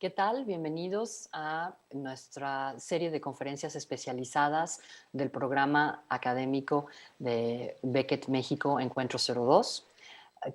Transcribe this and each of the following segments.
¿Qué tal? Bienvenidos a nuestra serie de conferencias especializadas del programa académico de Beckett México Encuentro 02.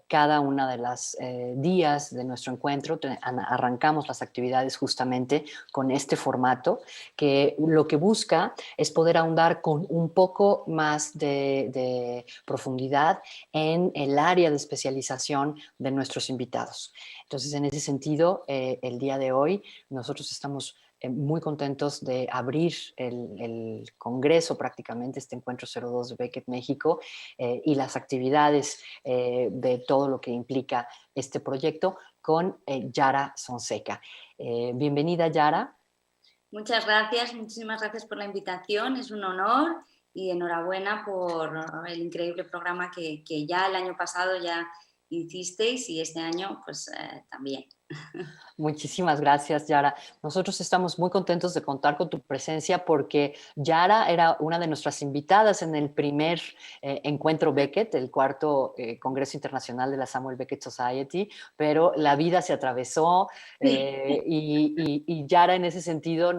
Cada una de las días de nuestro encuentro arrancamos las actividades justamente con este formato que lo que busca es poder ahondar con un poco más de profundidad en el área de especialización de nuestros invitados. Entonces, en ese sentido, el día de hoy nosotros estamos muy contentos de abrir el congreso prácticamente, este encuentro 02 de Beckett México y las actividades de todo lo que implica este proyecto con Yara Sonseca. Bienvenida, Yara. Muchas gracias, muchísimas gracias por la invitación, es un honor y enhorabuena por el increíble programa que ya el año pasado ya hicisteis y este año pues también. Muchísimas gracias, Yara. Nosotros estamos muy contentos de contar con tu presencia porque Yara era una de nuestras invitadas en el primer encuentro Beckett, el cuarto Congreso Internacional de la Samuel Beckett Society, pero la vida se atravesó y Yara en ese sentido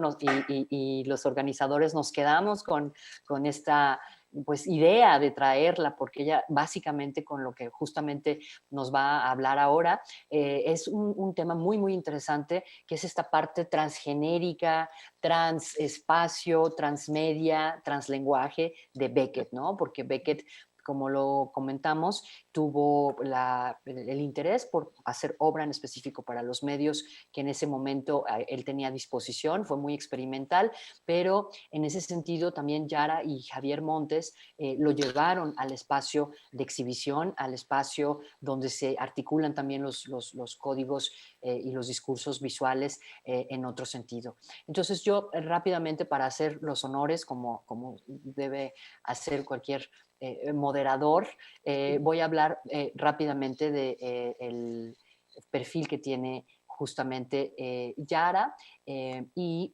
y los organizadores nos quedamos con esta pues idea de traerla porque ella básicamente con lo que justamente nos va a hablar ahora es un tema muy, muy interesante, que es esta parte transgenérica, transespacio, transmedia, translenguaje de Beckett, ¿no? Porque Beckett, como lo comentamos, tuvo el interés por hacer obra en específico para los medios que en ese momento él tenía a disposición, fue muy experimental, pero en ese sentido también Yara y Javier Montes lo llevaron al espacio de exhibición, al espacio donde se articulan también los códigos y los discursos visuales en otro sentido. Entonces yo rápidamente para hacer los honores, como debe hacer cualquier moderador, voy a hablar rápidamente del el perfil que tiene justamente Yara y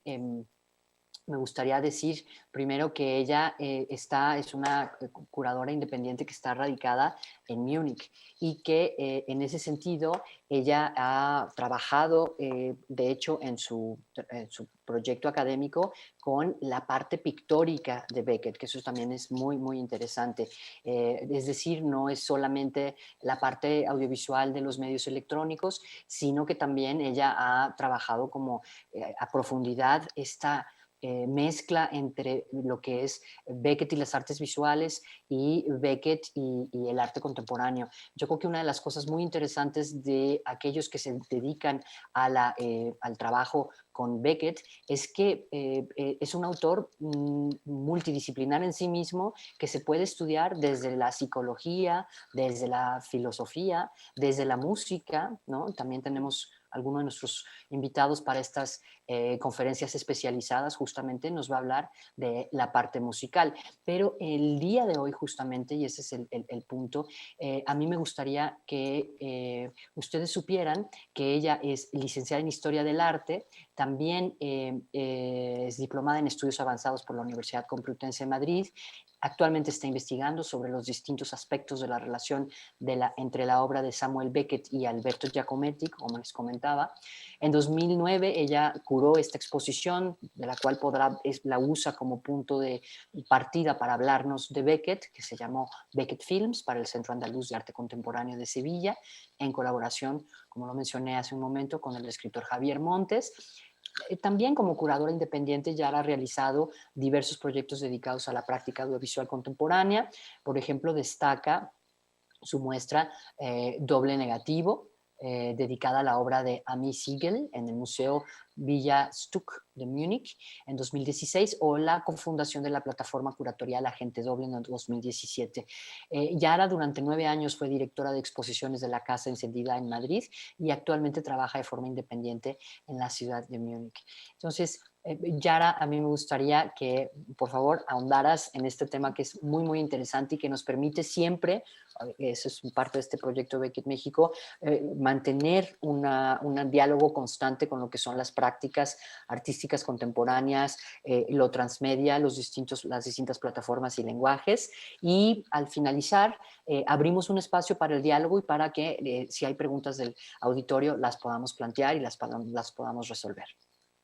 me gustaría decir primero que ella es una curadora independiente que está radicada en Múnich y que en ese sentido ella ha trabajado, de hecho, en su proyecto académico con la parte pictórica de Beckett, que eso también es muy, muy interesante. Es decir, no es solamente la parte audiovisual de los medios electrónicos, sino que también ella ha trabajado como a profundidad esta mezcla entre lo que es Beckett y las artes visuales y Beckett y el arte contemporáneo. Yo creo que una de las cosas muy interesantes de aquellos que se dedican al trabajo con Beckett es que es un autor multidisciplinar en sí mismo que se puede estudiar desde la psicología, desde la filosofía, desde la música, ¿no? También tenemos algunos de nuestros invitados para estas conferencias especializadas justamente nos va a hablar de la parte musical. Pero el día de hoy justamente, y ese es el punto, a mí me gustaría que ustedes supieran que ella es licenciada en Historia del Arte, también es diplomada en Estudios Avanzados por la Universidad Complutense de Madrid. Actualmente está investigando sobre los distintos aspectos de la relación entre la obra de Samuel Beckett y Alberto Giacometti, como les comentaba. En 2009 ella curó esta exposición, de la cual la usa como punto de partida para hablarnos de Beckett, que se llamó Beckett Films para el Centro Andaluz de Arte Contemporáneo de Sevilla, en colaboración, como lo mencioné hace un momento, con el escritor Javier Montes. También como curadora independiente ya ha realizado diversos proyectos dedicados a la práctica audiovisual contemporánea. Por ejemplo, destaca su muestra Doble Negativo, dedicada a la obra de Ami Siegel en el Museo Villa Stuck de Múnich en 2016 o la cofundación de la plataforma curatorial Agente Doble en 2017. Yara durante 9 años fue directora de exposiciones de la Casa Encendida en Madrid y actualmente trabaja de forma independiente en la ciudad de Múnich. Entonces, Yara, a mí me gustaría que, por favor, ahondaras en este tema que es muy, muy interesante y que nos permite siempre, eso es parte de este proyecto Beckett México, mantener un diálogo constante con lo que son las prácticas prácticas artísticas contemporáneas, lo transmedia, las distintas plataformas y lenguajes. Y al finalizar, abrimos un espacio para el diálogo y para que, si hay preguntas del auditorio, las podamos plantear y las podamos resolver.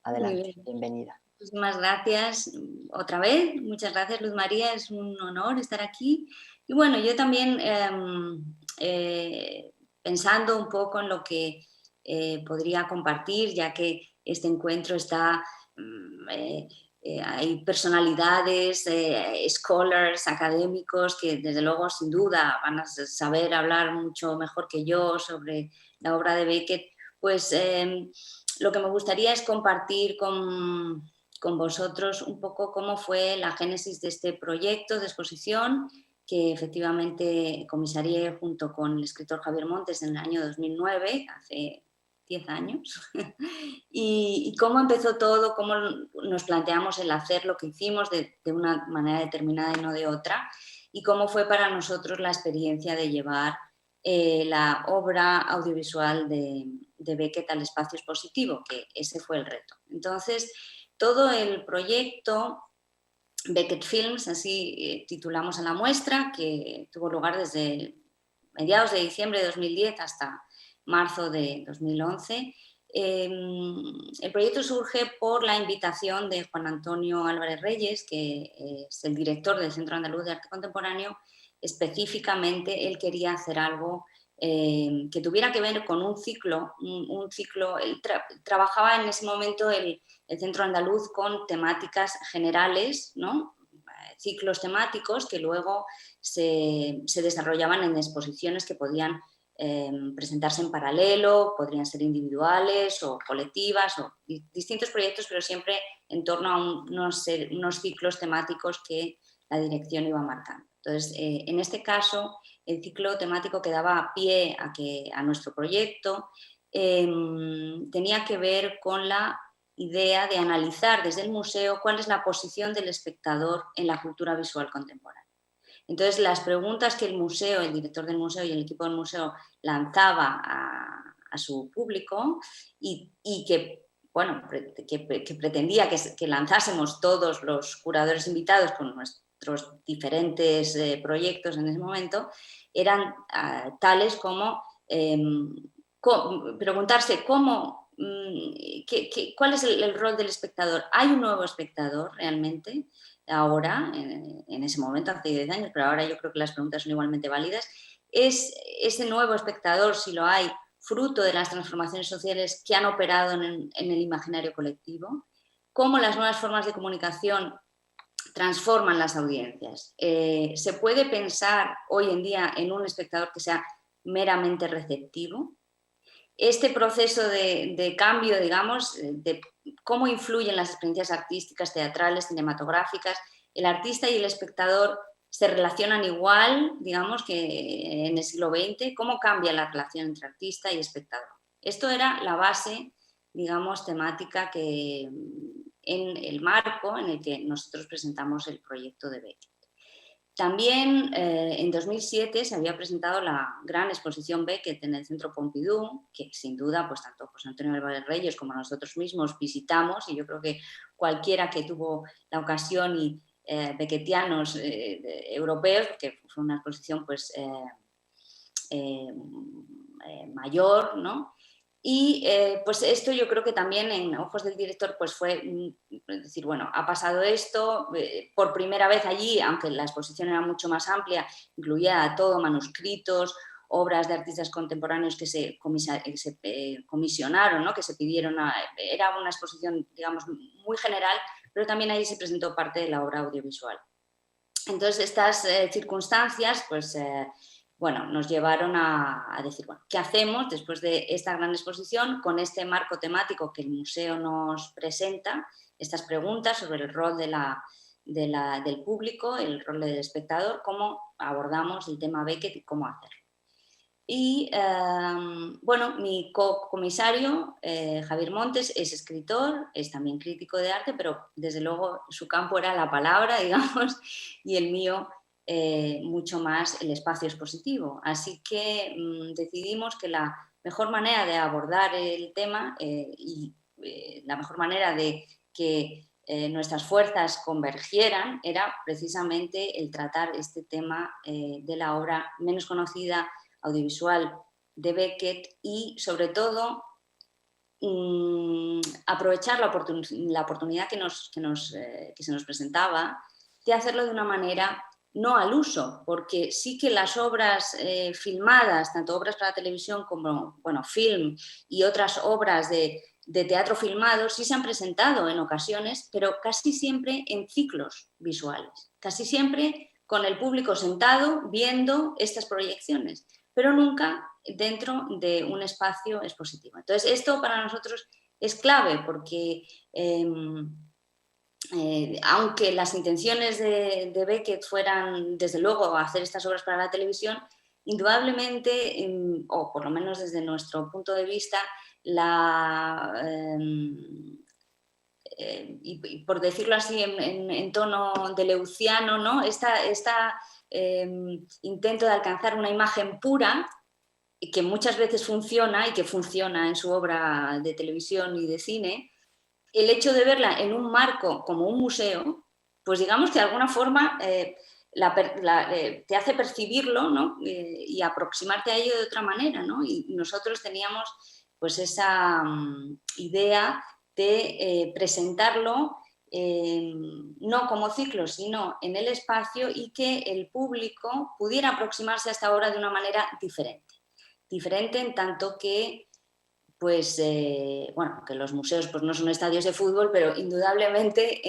Muy Adelante, bien. bienvenida. Muchísimas gracias otra vez. Muchas gracias, Luz María. Es un honor estar aquí. Y bueno, yo también pensando un poco en lo que podría compartir, ya que este encuentro está, hay personalidades, scholars, académicos que desde luego sin duda van a saber hablar mucho mejor que yo sobre la obra de Beckett, pues lo que me gustaría es compartir con vosotros un poco cómo fue la génesis de este proyecto de exposición que efectivamente comisarié junto con el escritor Javier Montes en el año 2009, hace 10 años, y cómo empezó todo, cómo nos planteamos el hacer lo que hicimos de una manera determinada y no de otra, y cómo fue para nosotros la experiencia de llevar la obra audiovisual de Beckett al espacio expositivo, que ese fue el reto. Entonces, todo el proyecto Beckett Films, así titulamos a la muestra, que tuvo lugar desde mediados de diciembre de 2010 hasta marzo de 2011. El proyecto surge por la invitación de Juan Antonio Álvarez Reyes, que es el director del Centro Andaluz de Arte Contemporáneo. Específicamente, él quería hacer algo que tuviera que ver con un ciclo. Él trabajaba en ese momento el Centro Andaluz con temáticas generales, ¿no? Ciclos temáticos que luego se desarrollaban en exposiciones que podían presentarse en paralelo, podrían ser individuales o colectivas o distintos proyectos, pero siempre en torno a unos ciclos temáticos que la dirección iba marcando. Entonces, en este caso, el ciclo temático que daba pie a nuestro proyecto tenía que ver con la idea de analizar desde el museo cuál es la posición del espectador en la cultura visual contemporánea. Entonces, las preguntas que el museo, el director del museo y el equipo del museo lanzaba a su público y que, bueno, que pretendía que lanzásemos todos los curadores invitados con nuestros diferentes proyectos en ese momento, eran tales como preguntarse cómo, cuál es el rol del espectador. ¿Hay un nuevo espectador realmente? Ahora, en ese momento, hace 10 años, pero ahora yo creo que las preguntas son igualmente válidas. ¿Es ese nuevo espectador, si lo hay, fruto de las transformaciones sociales que han operado en el imaginario colectivo? ¿Cómo las nuevas formas de comunicación transforman las audiencias? ¿Se puede pensar hoy en día en un espectador que sea meramente receptivo? Este proceso de cambio, digamos, de cómo influyen las experiencias artísticas, teatrales, cinematográficas, el artista y el espectador se relacionan igual, digamos, que en el siglo XX, cómo cambia la relación entre artista y espectador. Esto era la base, digamos, temática que en el marco en el que nosotros presentamos el proyecto de Beckett. También en 2007 se había presentado la gran exposición Beckett en el Centro Pompidou, que sin duda pues tanto José Antonio Álvarez Reyes como nosotros mismos visitamos, y yo creo que cualquiera que tuvo la ocasión y beckettianos europeos, porque fue una exposición pues mayor, ¿no? Y pues esto yo creo que también en ojos del director pues fue decir, bueno, ha pasado esto, por primera vez allí, aunque la exposición era mucho más amplia, incluía todo, manuscritos, obras de artistas contemporáneos que se comisionaron, ¿no? Que se pidieron, era una exposición, digamos, muy general, pero también ahí se presentó parte de la obra audiovisual. Entonces estas circunstancias, pues bueno, nos llevaron a decir, bueno, ¿qué hacemos después de esta gran exposición con este marco temático que el museo nos presenta? Estas preguntas sobre el rol del público, el rol del espectador, cómo abordamos el tema Beckett y cómo hacerlo. Y bueno, mi co-comisario, Javier Montes, es escritor, es también crítico de arte, pero desde luego su campo era la palabra, digamos, y el mío mucho más el espacio expositivo. Así que decidimos que la mejor manera de abordar el tema y la mejor manera de que nuestras fuerzas convergieran era precisamente el tratar este tema de la obra menos conocida audiovisual de Beckett y sobre todo aprovechar la oportunidad que se nos presentaba de hacerlo de una manera no al uso, porque sí que las obras filmadas, tanto obras para televisión como film y otras obras de teatro filmado sí se han presentado en ocasiones, pero casi siempre en ciclos visuales, casi siempre con el público sentado viendo estas proyecciones, pero nunca dentro de un espacio expositivo. Entonces, esto para nosotros es clave porque aunque las intenciones de Beckett fueran, desde luego, hacer estas obras para la televisión, indudablemente, o por lo menos desde nuestro punto de vista, y por decirlo así en tono de leuciano, ¿no? Esta intento de alcanzar una imagen pura y que muchas veces funciona y que funciona en su obra de televisión y de cine, el hecho de verla en un marco como un museo, pues digamos que de alguna forma te hace percibirlo, ¿no? Y aproximarte a ello de otra manera, ¿no? Y nosotros teníamos pues esa idea de presentarlo no como ciclo, sino en el espacio y que el público pudiera aproximarse a esta obra de una manera diferente. Diferente en tanto que pues que los museos pues no son estadios de fútbol, pero indudablemente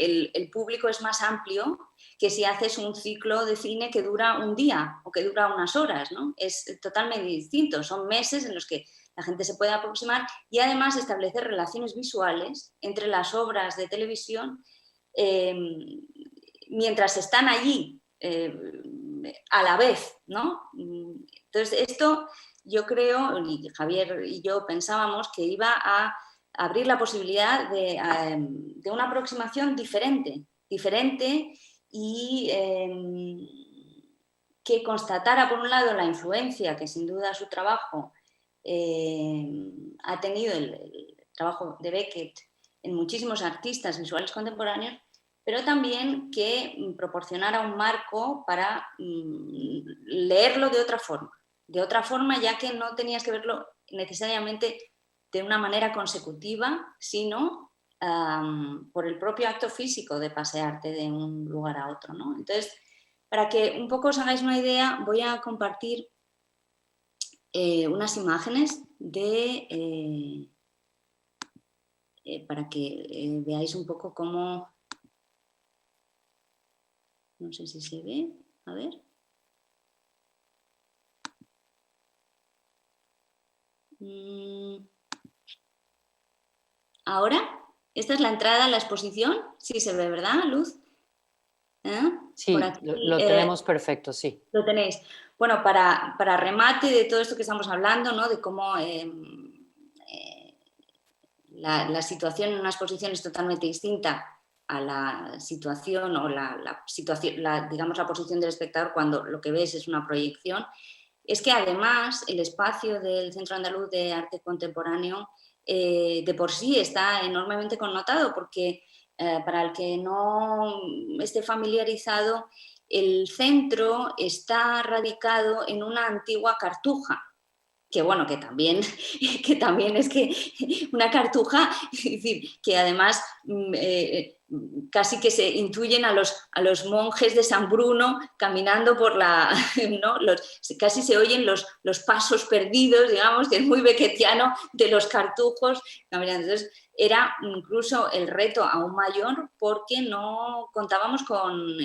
el público es más amplio que si haces un ciclo de cine que dura un día o que dura unas horas, ¿no? Es totalmente distinto, son meses en los que la gente se puede aproximar y además establecer relaciones visuales entre las obras de televisión mientras están allí a la vez, ¿no? Entonces esto yo creo, y Javier y yo pensábamos que iba a abrir la posibilidad de una aproximación diferente y que constatara por un lado la influencia que sin duda su trabajo ha tenido el trabajo de Beckett en muchísimos artistas visuales contemporáneos, pero también que proporcionara un marco para leerlo de otra forma, ya que no tenías que verlo necesariamente de una manera consecutiva, sino por el propio acto físico de pasearte de un lugar a otro, ¿no? Entonces, para que un poco os hagáis una idea, voy a compartir unas imágenes para que veáis un poco cómo... No sé si se ve, a ver... Ahora, esta es la entrada a la exposición, sí se ve, ¿verdad, Luz? Sí, por aquí, lo tenemos perfecto, sí. Lo tenéis. Bueno, para remate de todo esto que estamos hablando, ¿no? De cómo la situación en una exposición es totalmente distinta a la situación o digamos, la posición del espectador cuando lo que ves es una proyección, es que además el espacio del Centro Andaluz de Arte Contemporáneo de por sí está enormemente connotado porque para el que no esté familiarizado, el centro está radicado en una antigua cartuja, que bueno, que también es que una cartuja, es decir, que además casi que se intuyen a los monjes de San Bruno caminando por la, ¿no? Casi se oyen los pasos perdidos, digamos, que es muy beckettiano, de los cartujos caminando. Entonces, era incluso el reto aún mayor porque no contábamos con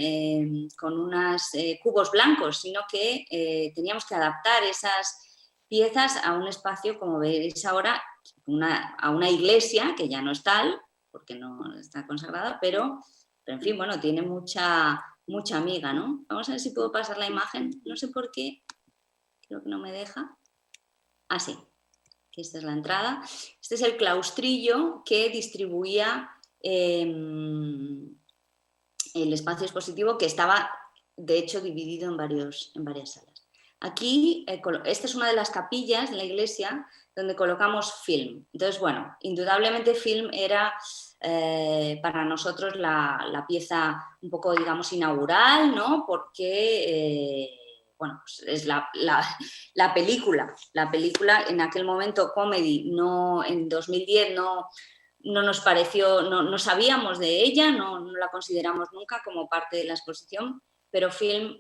unos cubos blancos, sino que teníamos que adaptar esas piezas a un espacio, como veis ahora, a una iglesia, que ya no es tal, porque no está consagrada, pero en fin, bueno, tiene mucha amiga, ¿no? Vamos a ver si puedo pasar la imagen, no sé por qué, creo que no me deja. Ah, sí, que esta es la entrada. Este es el claustrillo que distribuía el espacio expositivo, que estaba, de hecho, dividido en varias salas. Aquí, esta es una de las capillas de la iglesia donde colocamos film. Entonces, bueno, indudablemente film era para nosotros la pieza un poco, digamos, inaugural, ¿no? Porque, bueno, pues es la película en aquel momento Comedy, no, en 2010 no nos pareció, no sabíamos de ella, no la consideramos nunca como parte de la exposición, pero Film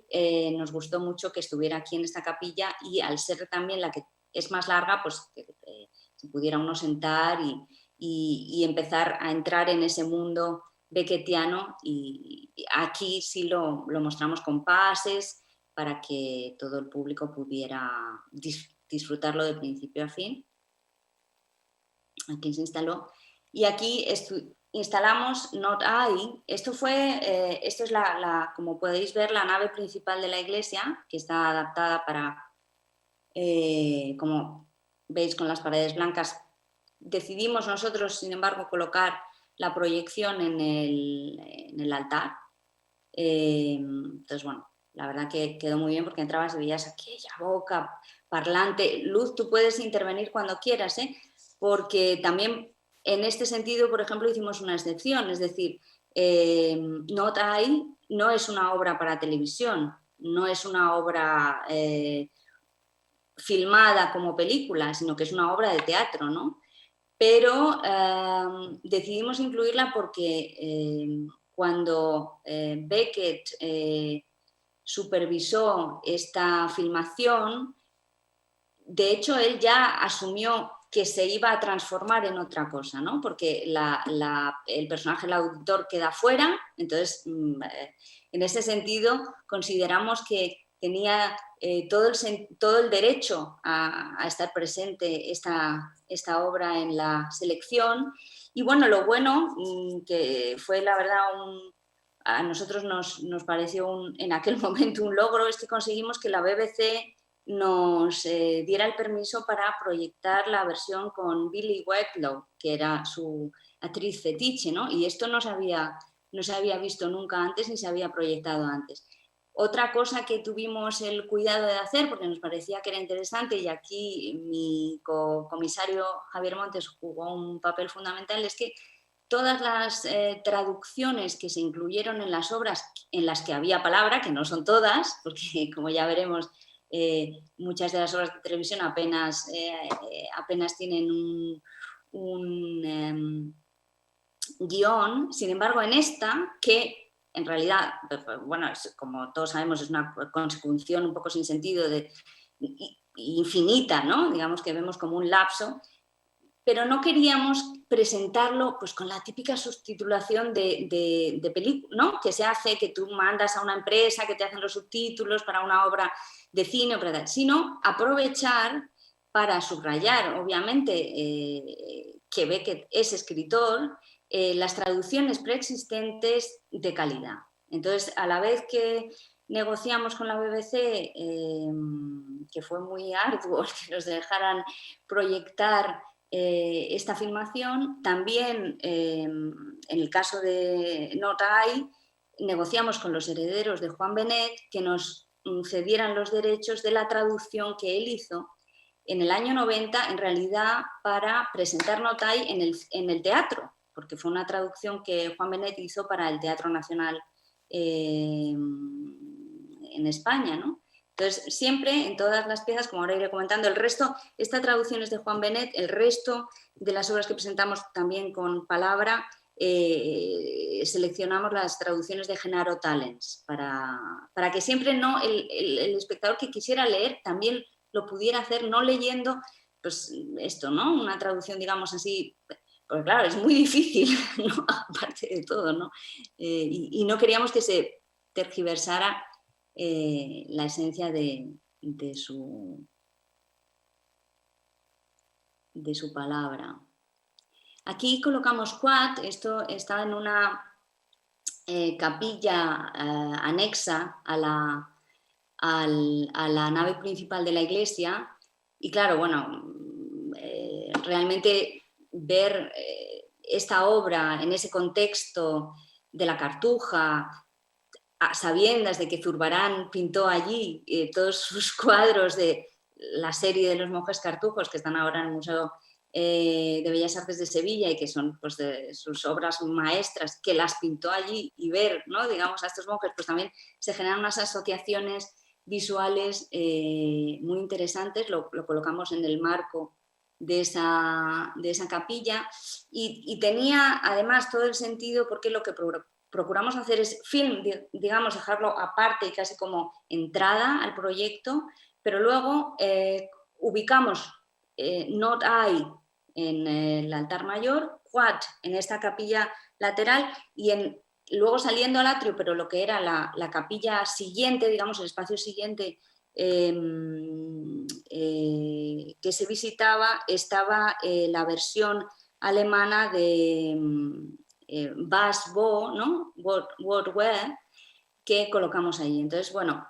nos gustó mucho que estuviera aquí en esta capilla y al ser también la que es más larga, pues se pudiera uno sentar y empezar a entrar en ese mundo beckettiano, y aquí sí lo mostramos con pases para que todo el público pudiera disfrutarlo de principio a fin. Aquí se instaló y aquí instalamos Not I. Esto es como podéis ver, la nave principal de la iglesia, que está adaptada para, como veis, con las paredes blancas. Decidimos nosotros, sin embargo, colocar la proyección en el altar. Entonces, bueno, la verdad que quedó muy bien porque entrabas y veías aquella boca parlante. Luz, tú puedes intervenir cuando quieras, porque también en este sentido, por ejemplo, hicimos una excepción, es decir, Not I no es una obra para televisión, no es una obra filmada como película, sino que es una obra de teatro, ¿no? Pero decidimos incluirla porque cuando Beckett supervisó esta filmación, de hecho él ya asumió que se iba a transformar en otra cosa, ¿no? Porque el personaje, el auditor, queda fuera, entonces en ese sentido consideramos que tenía todo el derecho a estar presente esta obra en la selección. Y bueno, lo bueno, que fue la verdad a nosotros nos pareció en aquel momento un logro, es que conseguimos que la BBC nos diera el permiso para proyectar la versión con Billie Whitlow, que era su actriz fetiche, ¿no? Y esto no se había visto nunca antes ni se había proyectado antes. Otra cosa que tuvimos el cuidado de hacer, porque nos parecía que era interesante, y aquí mi comisario Javier Montes jugó un papel fundamental, es que todas las traducciones que se incluyeron en las obras en las que había palabra, que no son todas, porque como ya veremos, muchas de las obras de televisión apenas tienen un guión. Sin embargo, en esta, que en realidad, bueno, como todos sabemos, es una consecución un poco sin sentido, infinita, ¿no? Digamos que vemos como un lapso, pero no queríamos presentarlo pues con la típica subtitulación de película, ¿no? Que se hace, que tú mandas a una empresa que te hacen los subtítulos para una obra de cine, sino aprovechar para subrayar, obviamente, que Beckett es escritor, las traducciones preexistentes de calidad. Entonces, a la vez que negociamos con la BBC, que fue muy arduo que nos dejaran proyectar esta filmación, también en el caso de Not I, negociamos con los herederos de Juan Benet que nos cedieran los derechos de la traducción que él hizo en el año 90, en realidad para presentar Not I en el teatro, porque fue una traducción que Juan Benet hizo para el Teatro Nacional en España, ¿no? Entonces, siempre en todas las piezas, como ahora iré comentando, el resto, esta traducción es de Juan Benet, el resto de las obras que presentamos también con palabra, seleccionamos las traducciones de Genaro Talens para que siempre el espectador que quisiera leer también lo pudiera hacer, no leyendo pues esto, ¿no? Una traducción, digamos así, pues claro, es muy difícil, ¿no? Aparte de todo, ¿no? Y no queríamos que se tergiversara la esencia de su palabra. Aquí colocamos Quad, esto está en una capilla anexa a la nave principal de la iglesia, y claro, bueno, realmente ver esta obra en ese contexto de la Cartuja, a sabiendas de que Zurbarán pintó allí todos sus cuadros de la serie de los monjes cartujos que están ahora en el Museo de Bellas Artes de Sevilla y que son pues, de sus obras maestras, que las pintó allí y ver, ¿no? digamos, a estos monjes, pues también se generan unas asociaciones visuales muy interesantes, lo colocamos en el marco de esa capilla y tenía además todo el sentido porque lo que procuramos hacer es film, digamos, dejarlo aparte y casi como entrada al proyecto, pero luego ubicamos Not I en el altar mayor, Quad en esta capilla lateral y luego saliendo al atrio, pero lo que era la capilla siguiente, digamos, el espacio siguiente que se visitaba, estaba la versión alemana de Bas Bo, ¿no? What Where, que colocamos ahí. Entonces, bueno,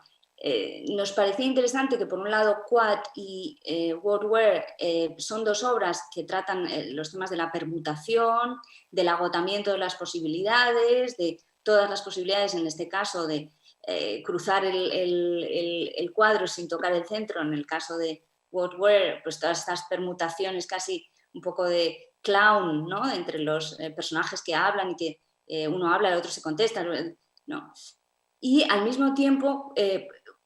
nos parecía interesante que por un lado Quad y What Where son dos obras que tratan los temas de la permutación, del agotamiento de las posibilidades, de todas las posibilidades, en este caso de cruzar el cuadro sin tocar el centro, en el caso de What Where, pues todas estas permutaciones casi un poco de clown, ¿no? Entre los personajes que hablan y que uno habla, el otro se contesta, ¿no? Y al mismo tiempo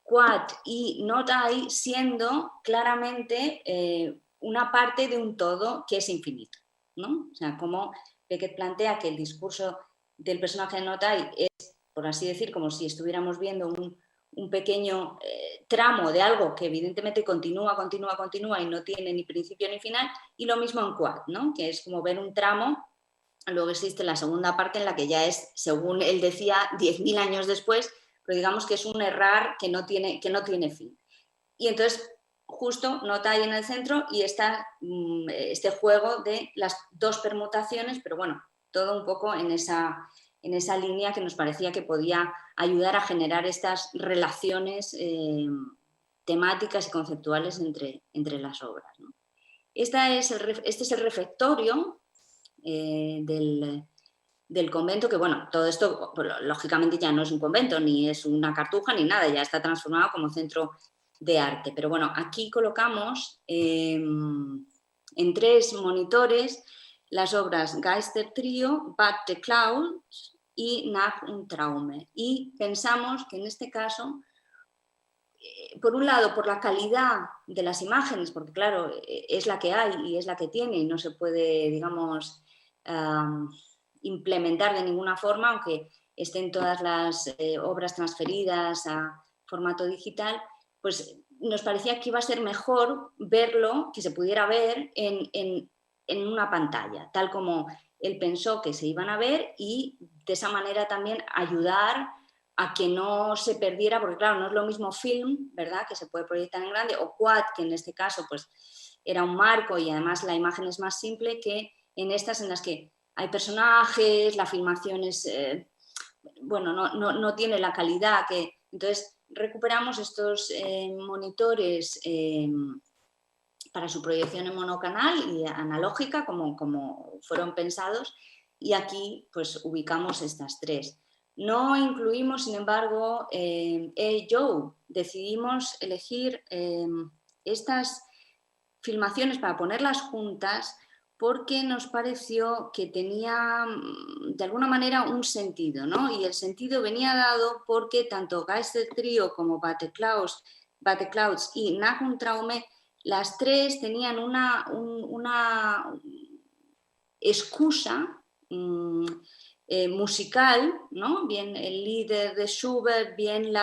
Quad y Not I siendo claramente una parte de un todo que es infinito, ¿no? O sea, como Beckett plantea que el discurso del personaje de Not I es, por así decir, como si estuviéramos viendo un pequeño tramo de algo que evidentemente continúa y no tiene ni principio ni final, y lo mismo en Quad, ¿no? Que es como ver un tramo. Luego existe la segunda parte en la que ya es, según él decía, 10.000 años después, pero digamos que es un errar que no tiene fin. Y entonces justo Nota ahí en el centro y está este juego de las dos permutaciones, pero bueno, todo un poco en esa línea que nos parecía que podía ayudar a generar estas relaciones temáticas y conceptuales entre las obras, ¿no? Este es el refectorio del convento, que bueno, todo esto lógicamente ya no es un convento, ni es una cartuja, ni nada, ya está transformado como centro de arte. Pero bueno, aquí colocamos en 3 monitores las obras Geister Trio, Bad the Clouds y Nach und Traume. Y pensamos que en este caso, por un lado, por la calidad de las imágenes, porque claro, es la que hay y es la que tiene y no se puede, digamos, implementar de ninguna forma, aunque estén todas las obras transferidas a formato digital, pues nos parecía que iba a ser mejor verlo, que se pudiera ver en una pantalla, tal como él pensó que se iban a ver y de esa manera también ayudar a que no se perdiera, porque claro, no es lo mismo film, ¿verdad?, que se puede proyectar en grande, o quad, que en este caso pues era un marco y además la imagen es más simple, que en estas en las que hay personajes, la filmación es, bueno, no tiene la calidad que... Entonces recuperamos estos monitores para su proyección en monocanal y analógica, como fueron pensados, y aquí pues ubicamos estas 3. No incluimos, sin embargo, Joe. Decidimos elegir estas filmaciones para ponerlas juntas porque nos pareció que tenía de alguna manera un sentido, ¿no? Y el sentido venía dado porque tanto Geister Trio como Bateclouds y Nach und Traume, las 3 tenían una excusa musical, ¿no? Bien el líder de Schubert, bien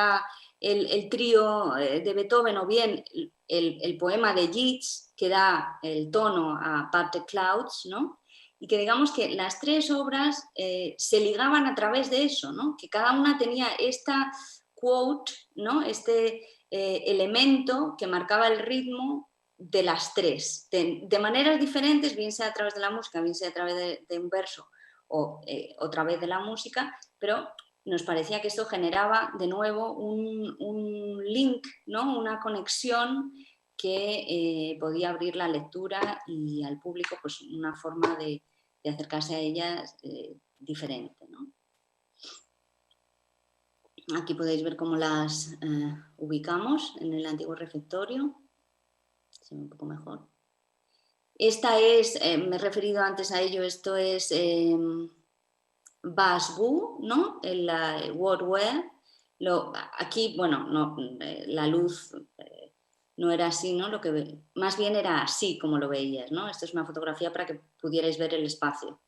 el trío de Beethoven o bien el poema de Yeats que da el tono a But the Clouds, ¿no? Y que digamos que las 3 obras se ligaban a través de eso, ¿no? Que cada una tenía esta quote, ¿no? Este elemento que marcaba el ritmo de las 3, de maneras diferentes, bien sea a través de la música, bien sea a través de un verso o otra vez de la música, pero nos parecía que esto generaba de nuevo un link, ¿no? Una conexión que podía abrir la lectura y al público pues, una forma de acercarse a ellas diferente, ¿no? Aquí podéis ver cómo las ubicamos en el antiguo refectorio. Se ve un poco mejor. Esta es, me he referido antes a ello, esto es Basbu, ¿no? El Worldware. Aquí, bueno, no, la luz no era así, ¿no? Más bien era así como lo veías, ¿no? Esto es una fotografía para que pudierais ver el espacio,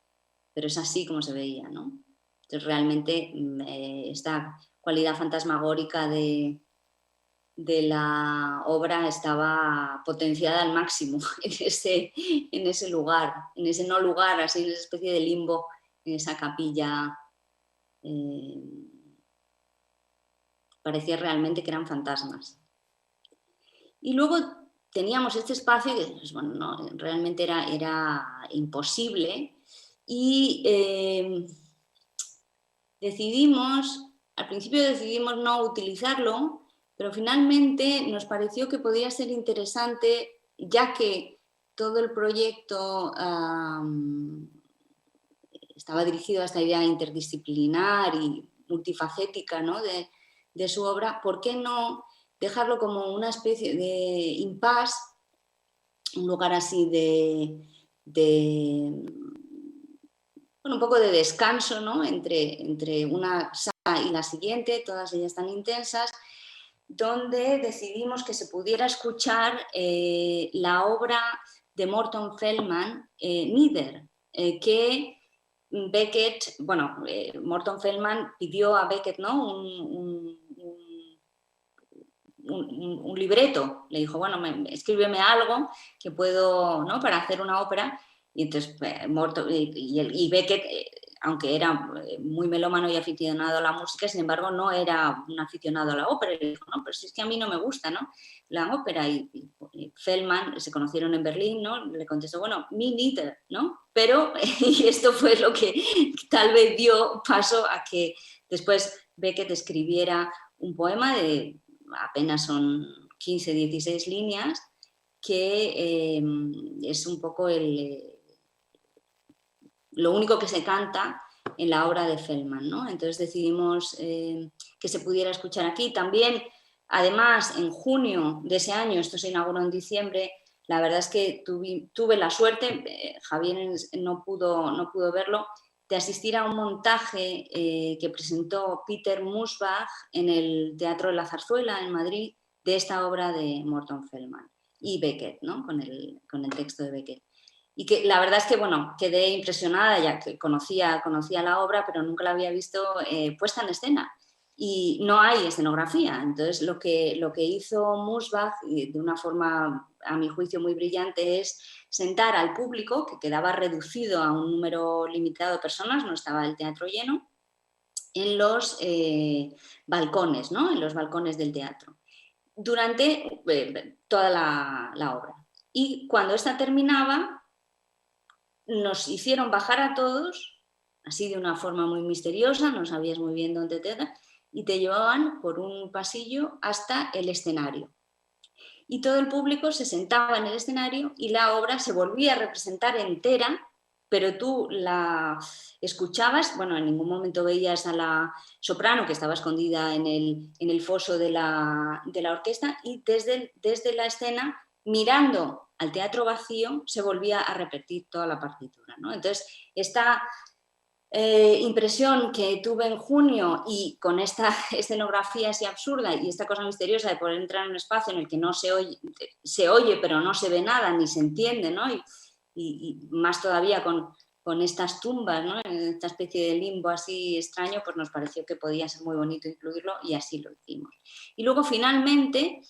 pero es así como se veía, ¿no? Entonces realmente esta cualidad fantasmagórica de la obra estaba potenciada al máximo en ese lugar, en ese no lugar, así en esa especie de limbo, en esa capilla. Parecía realmente que eran fantasmas. Y luego teníamos este espacio que pues, bueno, no, realmente era imposible y al principio decidimos no utilizarlo, pero finalmente nos pareció que podía ser interesante, ya que todo el proyecto estaba dirigido a esta idea interdisciplinar y multifacética, ¿no? de su obra, ¿por qué no dejarlo como una especie de impasse, un lugar así bueno, un poco de descanso, ¿no? entre una sala y la siguiente, todas ellas tan intensas, donde decidimos que se pudiera escuchar la obra de Morton Feldman, Neither, que Beckett, bueno, Morton Feldman pidió a Beckett, ¿no? un libreto, le dijo, bueno, escríbeme algo que puedo, ¿no? Para hacer una ópera. Y entonces y Beckett, aunque era muy melómano y aficionado a la música, sin embargo no era un aficionado a la ópera. Y le dijo, no, pero si es que a mí no me gusta, ¿no? La ópera. Y Feldman, se conocieron en Berlín, ¿no? Le contestó, bueno, me neither, ¿no? Pero, y esto fue lo que tal vez dio paso a que después Beckett escribiera un poema de apenas son 15, 16 líneas, que es un poco lo único que se canta en la obra de Feldman, ¿no? Entonces decidimos que se pudiera escuchar aquí. También, además, en junio de ese año, esto se inauguró en diciembre, la verdad es que tuve la suerte, Javier no pudo verlo, de asistir a un montaje que presentó Peter Musbach en el Teatro de la Zarzuela en Madrid de esta obra de Morton Feldman y Beckett, ¿no? con el texto de Beckett. Y que la verdad es que, bueno, quedé impresionada, ya que conocía la obra, pero nunca la había visto puesta en escena. Y no hay escenografía. Entonces, lo que hizo Musbach, de una forma, a mi juicio, muy brillante, es sentar al público, que quedaba reducido a un número limitado de personas, no estaba el teatro lleno, en los balcones, ¿no? En los balcones del teatro, durante toda la obra. Y cuando esta terminaba, nos hicieron bajar a todos, así de una forma muy misteriosa, no sabías muy bien dónde te da, y te llevaban por un pasillo hasta el escenario. Y todo el público se sentaba en el escenario y la obra se volvía a representar entera, pero tú la escuchabas, bueno, en ningún momento veías a la soprano, que estaba escondida en el foso de la orquesta, y desde la escena, mirando al teatro vacío, se volvía a repetir toda la partitura, ¿no? Entonces, esta impresión que tuve en junio, y con esta escenografía así absurda y esta cosa misteriosa de poder entrar en un espacio en el que no se oye pero no se ve nada ni se entiende, ¿no? y más todavía con estas tumbas, ¿no? En esta especie de limbo así extraño, pues nos pareció que podía ser muy bonito incluirlo, y así lo hicimos. Y luego finalmente,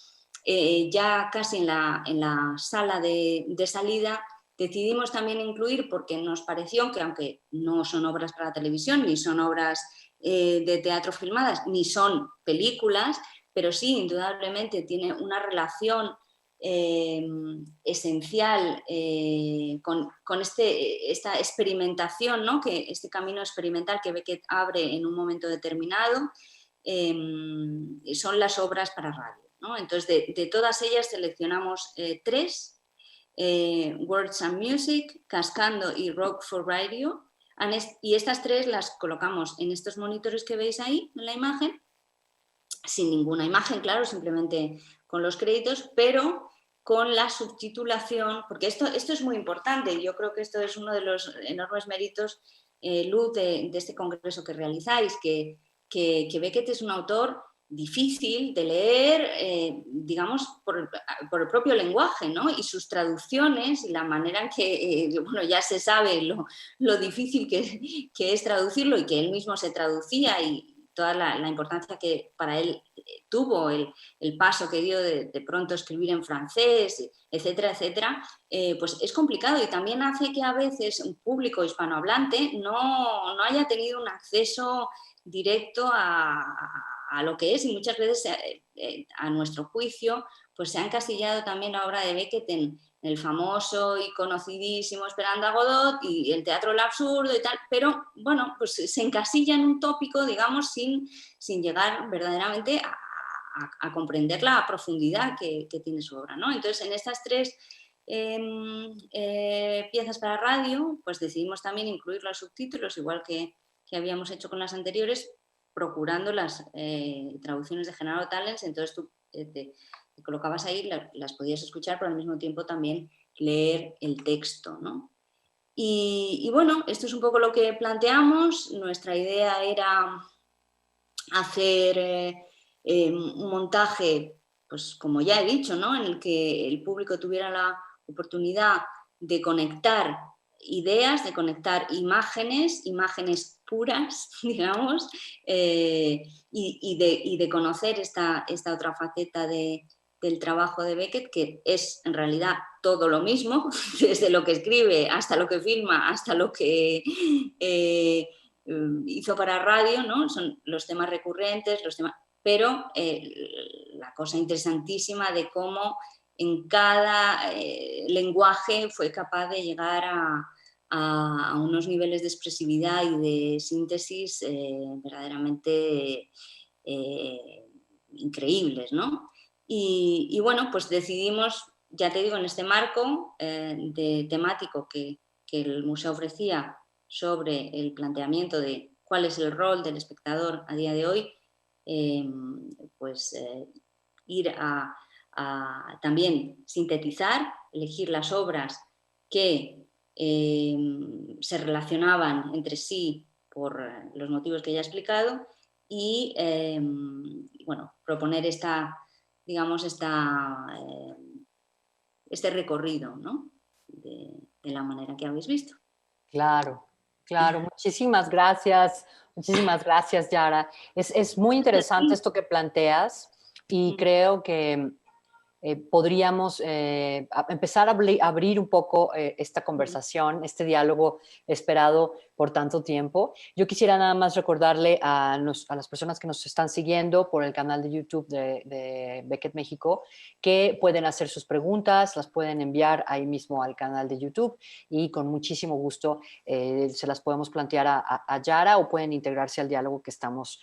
ya casi en la sala de salida, decidimos también incluir, porque nos pareció que, aunque no son obras para televisión, ni son obras de teatro filmadas, ni son películas, pero sí, indudablemente, tiene una relación esencial con esta experimentación, ¿no? Este camino experimental que Beckett abre en un momento determinado, son las obras para radio, ¿no? Entonces, de todas ellas seleccionamos 3, Words and Music, Cascando y Rock for Radio, y estas 3 las colocamos en estos monitores que veis ahí en la imagen, sin ninguna imagen, claro, simplemente con los créditos, pero con la subtitulación, porque esto es muy importante, yo creo que esto es uno de los enormes méritos, Luz, de este congreso que realizáis, que Beckett es un autor difícil de leer, digamos, por el propio lenguaje, ¿no? Y sus traducciones y la manera en que, bueno, ya se sabe lo difícil que es traducirlo y que él mismo se traducía y toda la importancia que para él tuvo el paso que dio de pronto escribir en francés, etcétera, etcétera, pues es complicado y también hace que a veces un público hispanohablante no haya tenido un acceso directo a lo que es y muchas veces a nuestro juicio pues se ha encasillado también la obra de Beckett en el famoso y conocidísimo Esperando a Godot y el teatro del absurdo y tal, pero bueno, pues se encasilla en un tópico, digamos, sin llegar verdaderamente a comprender la profundidad que tiene su obra, ¿no? Entonces, en estas tres piezas para radio, pues decidimos también incluir los subtítulos, igual que habíamos hecho con las anteriores, procurando las traducciones de Genaro Tallens, entonces tú te colocabas ahí, las podías escuchar, pero al mismo tiempo también leer el texto, ¿no? Y bueno, esto es un poco lo que planteamos. Nuestra idea era hacer un montaje, pues como ya he dicho, ¿no? En el que el público tuviera la oportunidad de conectar ideas, de conectar imágenes puras, digamos, y de conocer esta otra faceta del trabajo de Beckett, que es en realidad todo lo mismo, desde lo que escribe hasta lo que filma, hasta lo que hizo para radio, ¿no? Son los temas recurrentes, pero la cosa interesantísima de cómo en cada lenguaje fue capaz de llegar a unos niveles de expresividad y de síntesis verdaderamente increíbles, ¿no? Y bueno, pues decidimos, ya te digo, en este marco de temático que el museo ofrecía sobre el planteamiento de cuál es el rol del espectador a día de hoy, pues ir a también sintetizar, elegir las obras que se relacionaban entre sí por los motivos que ya he explicado y bueno, proponer digamos, este recorrido, ¿no? de la manera que habéis visto. Claro, claro. Muchísimas gracias, Yara. Es muy interesante esto que planteas y creo que podríamos empezar a abrir un poco esta conversación, este diálogo esperado por tanto tiempo. Yo quisiera nada más recordarle a las personas que nos están siguiendo por el canal de YouTube de Beckett México que pueden hacer sus preguntas, las pueden enviar ahí mismo al canal de YouTube y con muchísimo gusto se las podemos plantear a Yara o pueden integrarse al diálogo que estamos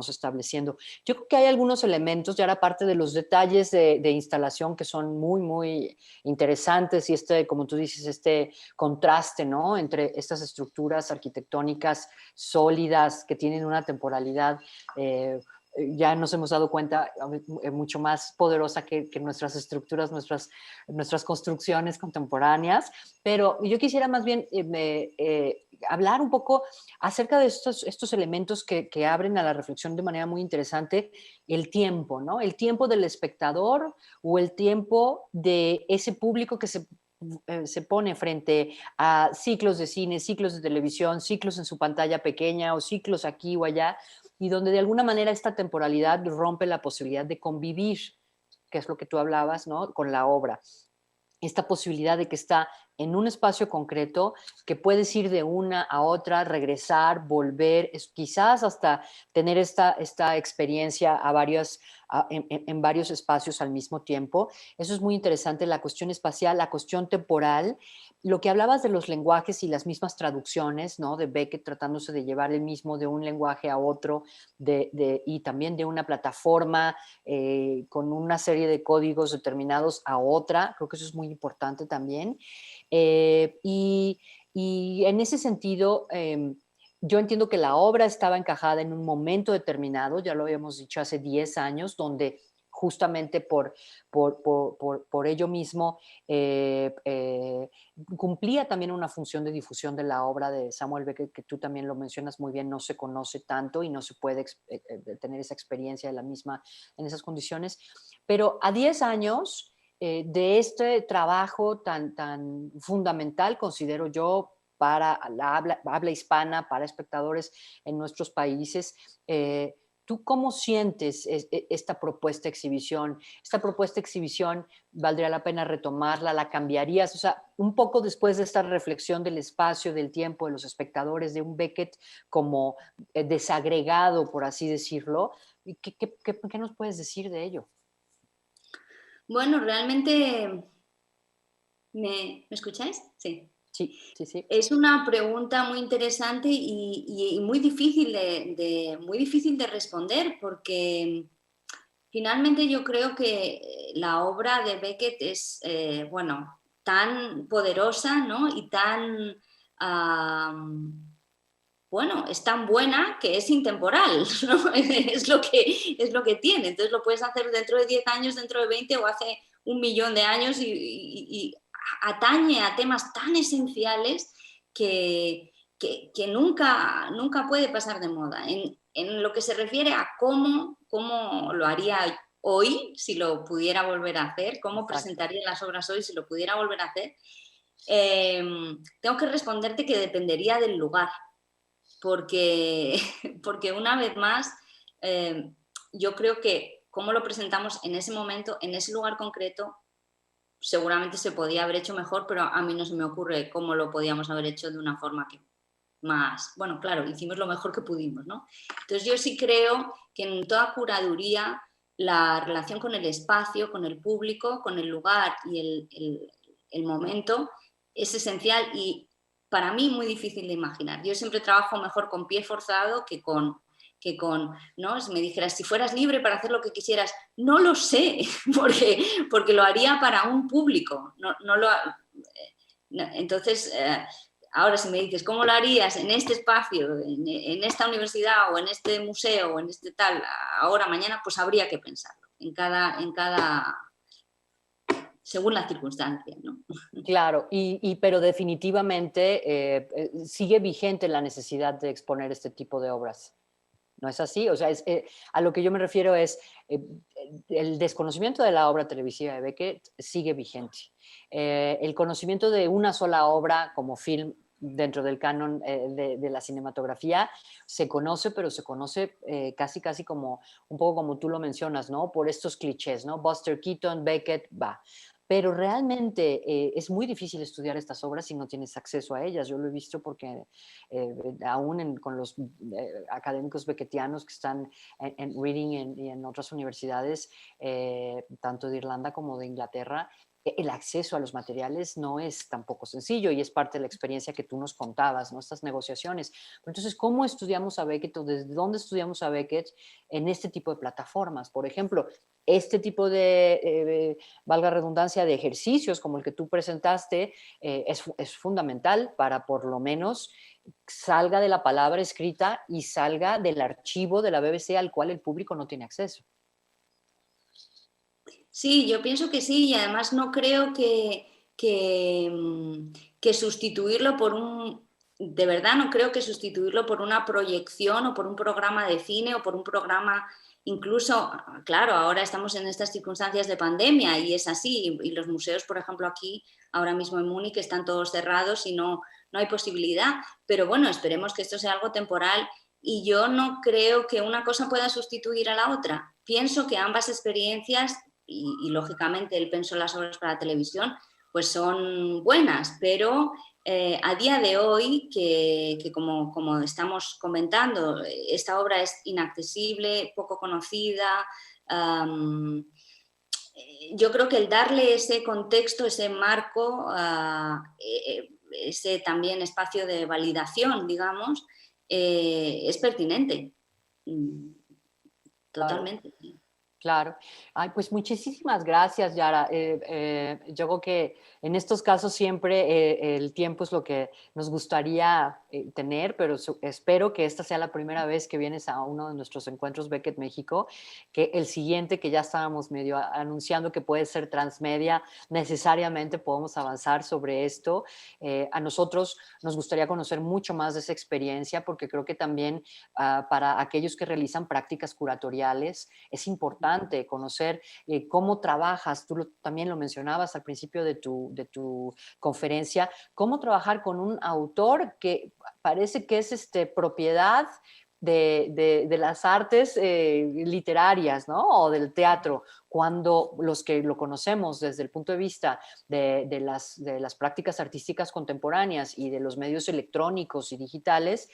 estableciendo. Yo creo que hay algunos elementos, Yara, aparte de los detalles de instalación que son muy, muy interesantes y como tú dices, este contraste, ¿no? Entre estas estructuras arquitectónicas sólidas que tienen una temporalidad ya nos hemos dado cuenta mucho más poderosa que nuestras estructuras, nuestras construcciones contemporáneas, pero yo quisiera más bien hablar un poco acerca de estos elementos que abren a la reflexión de manera muy interesante el tiempo, ¿no? El tiempo del espectador o el tiempo de ese público que se pone frente a ciclos de cine, ciclos de televisión, ciclos en su pantalla pequeña o ciclos aquí o allá, y donde de alguna manera esta temporalidad rompe la posibilidad de convivir, que es lo que tú hablabas, ¿no? Con la obra. Esta posibilidad de que está en un espacio concreto, que puedes ir de una a otra, regresar, volver, quizás hasta tener esta experiencia en varios espacios al mismo tiempo. Eso es muy interesante, la cuestión espacial, la cuestión temporal. Lo que hablabas de los lenguajes y las mismas traducciones, ¿no? De Beckett tratándose de llevar el mismo de un lenguaje a otro y también de una plataforma con una serie de códigos determinados a otra. Creo que eso es muy importante también. Y en ese sentido, yo entiendo que la obra estaba encajada en un momento determinado, ya lo habíamos dicho hace 10 años, donde justamente por ello mismo cumplía también una función de difusión de la obra de Samuel Beckett, que tú también lo mencionas muy bien, no se conoce tanto y no se puede tener esa experiencia de la misma en esas condiciones. Pero a 10 años de este trabajo tan fundamental, considero yo, para la habla hispana, para espectadores en nuestros países. ¿Tú cómo sientes esta propuesta de exhibición? ¿Esta propuesta de exhibición valdría la pena retomarla? ¿La cambiarías? O sea, un poco después de esta reflexión del espacio, del tiempo, de los espectadores, de un Beckett como desagregado, por así decirlo, ¿qué nos puedes decir de ello? Bueno, realmente, ¿me escucháis? Sí. Sí, sí, sí. Es una pregunta muy interesante y muy difícil muy difícil de responder porque finalmente yo creo que la obra de Beckett es, bueno, tan poderosa, ¿no? Y tan, bueno, es tan buena que es intemporal, ¿no? Es lo que tiene. Entonces lo puedes hacer dentro de 10 años, dentro de 20 o hace 1 millón de años y atañe a temas tan esenciales que nunca, nunca puede pasar de moda. En lo que se refiere a cómo lo haría hoy, si lo pudiera volver a hacer, cómo Exacto. presentaría las obras hoy si lo pudiera volver a hacer, tengo que responderte que dependería del lugar, porque, porque una vez más, eh, yo creo que cómo lo presentamos en ese momento, en ese lugar concreto, seguramente se podía haber hecho mejor, pero a mí no se me ocurre cómo lo podíamos haber hecho de una forma que más, bueno, claro, hicimos lo mejor que pudimos, ¿no? Entonces yo sí creo que en toda curaduría la relación con el espacio, con el público, con el lugar y el momento es esencial y para mí muy difícil de imaginar. Yo siempre trabajo mejor con pie forzado ¿no? Si me dijeras, si fueras libre para hacer lo que quisieras, no lo sé, porque lo haría para un público, entonces, ahora si me dices, ¿cómo lo harías en este espacio, en esta universidad o en este museo o en este tal, ahora, mañana? Pues habría que pensarlo, según la circunstancia, ¿no? Claro, pero definitivamente sigue vigente la necesidad de exponer este tipo de obras. ¿No es así? O sea, a lo que yo me refiero es el desconocimiento de la obra televisiva de Beckett sigue vigente. El conocimiento de una sola obra como film dentro del canon de la cinematografía se conoce, pero se conoce casi, casi como, un poco como tú lo mencionas, ¿no? Por estos clichés, ¿no? Buster Keaton, Beckett, va. Pero realmente es muy difícil estudiar estas obras si no tienes acceso a ellas. Yo lo he visto porque aún con los académicos beckettianos que están en Reading y en otras universidades, tanto de Irlanda como de Inglaterra, el acceso a los materiales no es tampoco sencillo y es parte de la experiencia que tú nos contabas, ¿no? Estas negociaciones. Pero entonces, ¿cómo estudiamos a Beckett o desde dónde estudiamos a Beckett en este tipo de plataformas? Por ejemplo, este tipo de valga redundancia, de ejercicios como el que tú presentaste, es fundamental para por lo menos salga de la palabra escrita y salga del archivo de la BBC al cual el público no tiene acceso. Sí, yo pienso que sí, y además no creo que sustituirlo por de verdad no creo que sustituirlo por una proyección o por un programa de cine o por un programa, incluso, claro, ahora estamos en estas circunstancias de pandemia y es así, y los museos, por ejemplo, aquí, ahora mismo en Múnich, están todos cerrados y no hay posibilidad, pero bueno, esperemos que esto sea algo temporal y yo no creo que una cosa pueda sustituir a la otra. Pienso que ambas experiencias lógicamente el penso en las obras para televisión, pues son buenas, pero a día de hoy, que como estamos comentando, esta obra es inaccesible, poco conocida, yo creo que el darle ese contexto, ese marco, ese también espacio de validación, digamos, es pertinente. Claro. Totalmente. Claro. Ay, pues muchísimas gracias, Yara. Yo creo que en estos casos siempre el tiempo es lo que nos gustaría tener, pero espero que esta sea la primera vez que vienes a uno de nuestros encuentros Beckett México, que el siguiente que ya estábamos medio anunciando que puede ser transmedia, necesariamente podemos avanzar sobre esto. A nosotros nos gustaría conocer mucho más de esa experiencia porque creo que también para aquellos que realizan prácticas curatoriales es importante conocer cómo trabajas, tú también lo mencionabas al principio de tu conferencia, cómo trabajar con un autor que parece que es propiedad de las artes literarias, ¿no? O del teatro, cuando los que lo conocemos desde el punto de vista de las prácticas artísticas contemporáneas y de los medios electrónicos y digitales,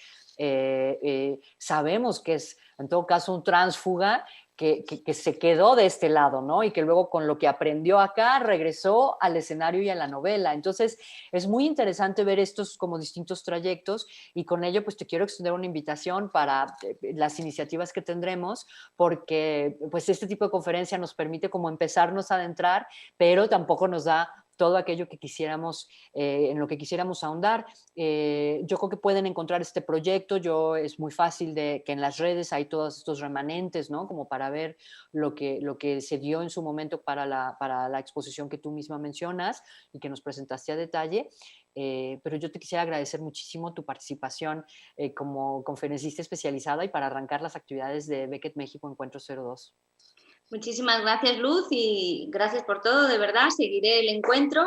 sabemos que es en todo caso un tránsfuga que se quedó de este lado, ¿no? Y que luego con lo que aprendió acá regresó al escenario y a la novela. Entonces, es muy interesante ver estos como distintos trayectos y con ello pues te quiero extender una invitación para las iniciativas que tendremos, porque pues este tipo de conferencia nos permite como empezarnos a adentrar, pero tampoco nos da todo aquello que quisiéramos, en lo que quisiéramos ahondar. Yo creo que pueden encontrar este proyecto, es muy fácil de que en las redes hay todos estos remanentes, ¿no? Como para ver lo que se dio en su momento para la exposición que tú misma mencionas y que nos presentaste a detalle. Pero yo te quisiera agradecer muchísimo tu participación como conferencista especializada y para arrancar las actividades de Beckett México Encuentro 02. Muchísimas gracias, Luz, y gracias por todo, de verdad. Seguiré el encuentro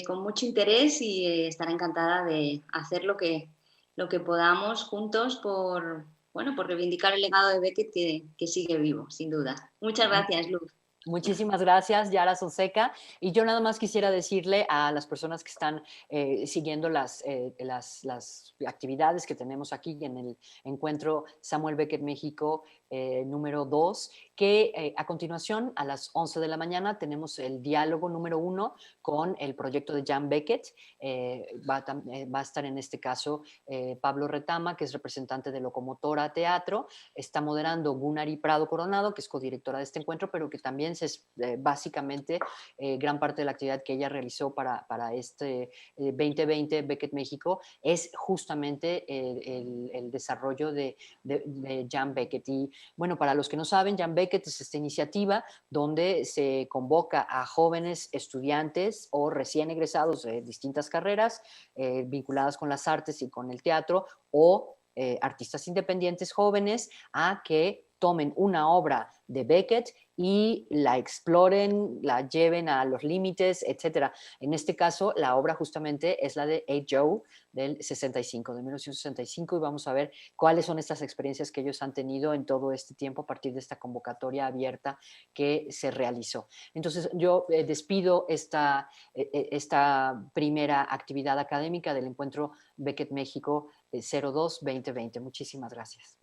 con mucho interés y estaré encantada de hacer lo que podamos juntos por, bueno, por reivindicar el legado de Beckett que sigue vivo, sin duda. Muchas gracias, Luz. Muchísimas gracias, Yara Sonseca. Y yo nada más quisiera decirle a las personas que están siguiendo las actividades que tenemos aquí en el encuentro Samuel Beckett México número 2, que a continuación a las 11 de la mañana tenemos el diálogo número 1 con el proyecto de Jan Beckett. Va a estar en este caso Pablo Retama, que es representante de Locomotora Teatro. Está moderando Gunari Prado Coronado, que es codirectora de este encuentro, pero que también es básicamente gran parte de la actividad que ella realizó para este 2020 Beckett México es justamente el desarrollo de Jan Beckett. Y bueno, para los que no saben, Jan Beckett es esta iniciativa donde se convoca a jóvenes estudiantes o recién egresados de distintas carreras vinculadas con las artes y con el teatro o artistas independientes jóvenes a que tomen una obra de Beckett y la exploren, la lleven a los límites, etc. En este caso, la obra justamente es la de A. Joe del 65, de 1965, y vamos a ver cuáles son estas experiencias que ellos han tenido en todo este tiempo a partir de esta convocatoria abierta que se realizó. Entonces, yo despido esta primera actividad académica del encuentro Beckett México 02-2020. Muchísimas gracias.